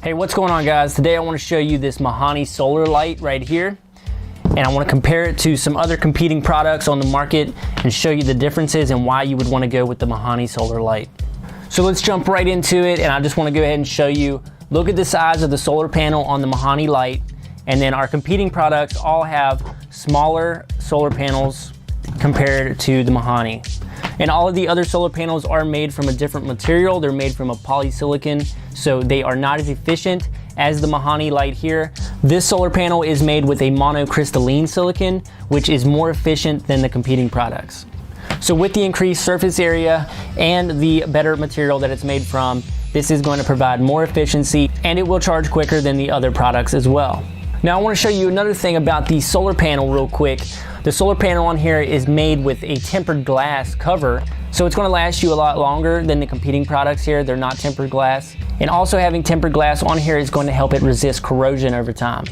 Hey, what's going on, guys? Today I want to show you this Mahani solar light right here, and I want to compare it to some other competing products on the market and show you the differences and why you would want to go with the Mahani solar light. So let's jump right into it, and I just want to go ahead and show you, look at the size of the solar panel on the Mahani light, and then our competing products all have smaller solar panels compared to the Mahani. And all of the other solar panels are made from a different material. They're made from a polysilicon, so they are not as efficient as the Mahani light here. This solar panel is made with a monocrystalline silicon, which is more efficient than the competing products. So with the increased surface area and the better material that it's made from, this is going to provide more efficiency, and it will charge quicker than the other products as well. Now I want to show you another thing about the solar panel real quick. The solar panel on here is made with a tempered glass cover, so it's going to last you a lot longer than the competing products here. They're not tempered glass. And also having tempered glass on here is going to help it resist corrosion over time.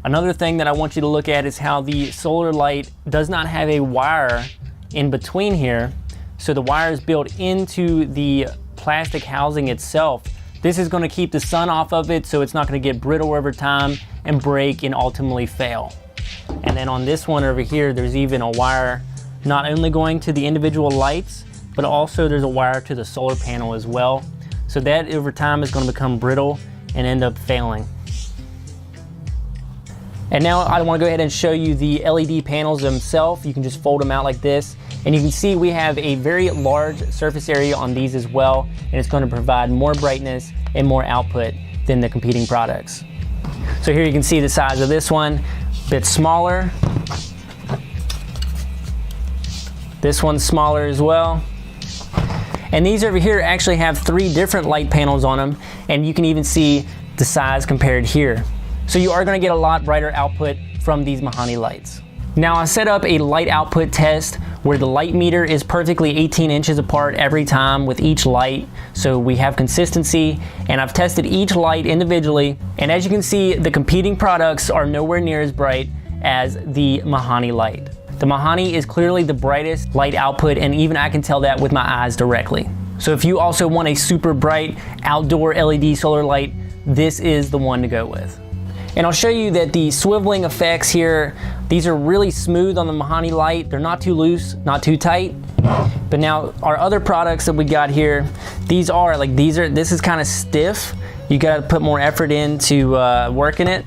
Another thing that I want you to look at is how the solar light does not have a wire in between here. So the wire is built into the plastic housing itself. This is going to keep the sun off of it, so it's not going to get brittle over time and break and ultimately fail. And then on this one over here, there's even a wire not only going to the individual lights, but also there's a wire to the solar panel as well. So that over time is going to become brittle and end up failing. And now I want to go ahead and show you the LED panels themselves. You can just fold them out like this. And you can see we have a very large surface area on these as well. And it's going to provide more brightness and more output than the competing products. So here you can see the size of this one, a bit smaller. This one's smaller as well. And these over here actually have 3 different light panels on them, and you can even see the size compared here. So you are going to get a lot brighter output from these Mahani lights. Now I set up a light output test where the light meter is perfectly 18 inches apart every time with each light, so we have consistency, and I've tested each light individually, and as you can see, the competing products are nowhere near as bright as the Mahani light. The Mahani is clearly the brightest light output, and even I can tell that with my eyes directly. So if you also want a super bright outdoor LED solar light, this is the one to go with. And I'll show you that the swiveling effects here, these are really smooth on the Mahani light. They're not too loose, not too tight. But now our other products that we got here, this is kind of stiff. You gotta put more effort into working it.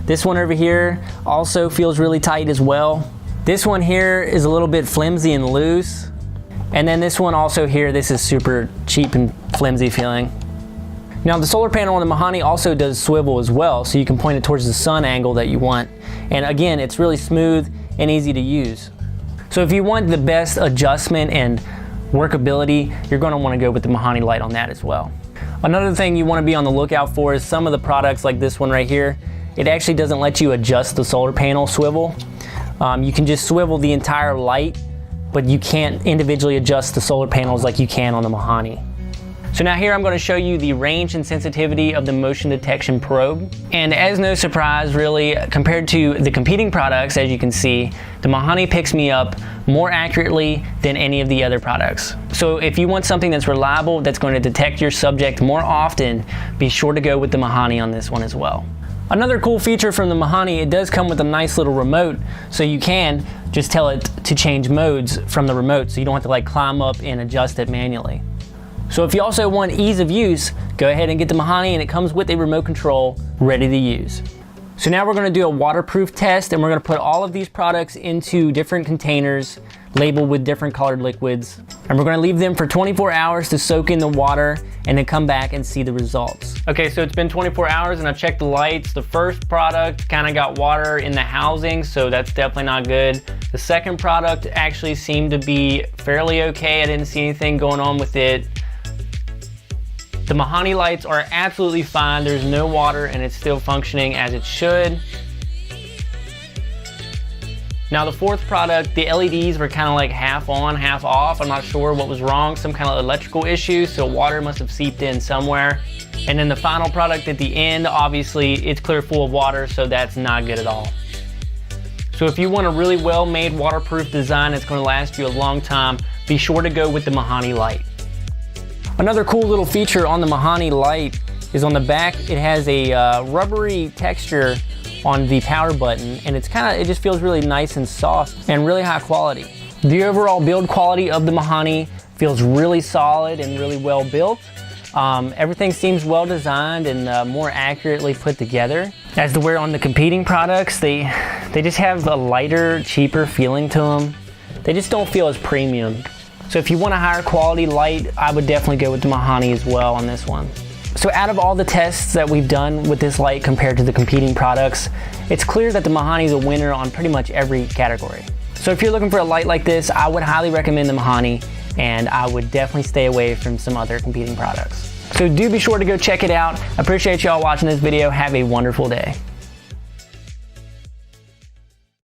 This one over here also feels really tight as well. This one here is a little bit flimsy and loose. And then this one also here, this is super cheap and flimsy feeling. Now the solar panel on the Mahani also does swivel as well, so you can point it towards the sun angle that you want. And again, it's really smooth and easy to use. So if you want the best adjustment and workability, you're going to want to go with the Mahani light on that as well. Another thing you want to be on the lookout for is some of the products like this one right here. It actually doesn't let you adjust the solar panel swivel. You can just swivel the entire light, but you can't individually adjust the solar panels like you can on the Mahani. So now here I'm going to show you the range and sensitivity of the motion detection probe. And as no surprise really, compared to the competing products, as you can see, the Mahani picks me up more accurately than any of the other products. So if you want something that's reliable, that's going to detect your subject more often, be sure to go with the Mahani on this one as well. Another cool feature from the Mahani, it does come with a nice little remote, so you can just tell it to change modes from the remote, so you don't have to like climb up and adjust it manually. So if you also want ease of use, go ahead and get the Mahani, and it comes with a remote control ready to use. So now we're going to do a waterproof test, and we're going to put all of these products into different containers labeled with different colored liquids. And we're going to leave them for 24 hours to soak in the water and then come back and see the results. Okay, so it's been 24 hours and I checked the lights. The first product kind of got water in the housing, so that's definitely not good. The second product actually seemed to be fairly okay. I didn't see anything going on with it. The Mahani lights are absolutely fine. There's no water and it's still functioning as it should. Now the fourth product, the LEDs were kind of like half on, half off. I'm not sure what was wrong, some kind of electrical issue, so water must have seeped in somewhere. And then the final product at the end, obviously it's clear full of water, so that's not good at all. So if you want a really well-made waterproof design that's going to last you a long time, be sure to go with the Mahani light. Another cool little feature on the Mahani light is on the back, it has a rubbery texture on the power button, and it just feels really nice and soft and really high quality. The overall build quality of the Mahani feels really solid and really well built. Everything seems well designed and more accurately put together. As to where on the competing products, they just have a lighter, cheaper feeling to them. They just don't feel as premium. So if you want a higher quality light, I would definitely go with the Mahani as well on this one. So out of all the tests that we've done with this light compared to the competing products, it's clear that the Mahani is a winner on pretty much every category. So if you're looking for a light like this, I would highly recommend the Mahani, and I would definitely stay away from some other competing products. So do be sure to go check it out. I appreciate y'all watching this video. Have a wonderful day.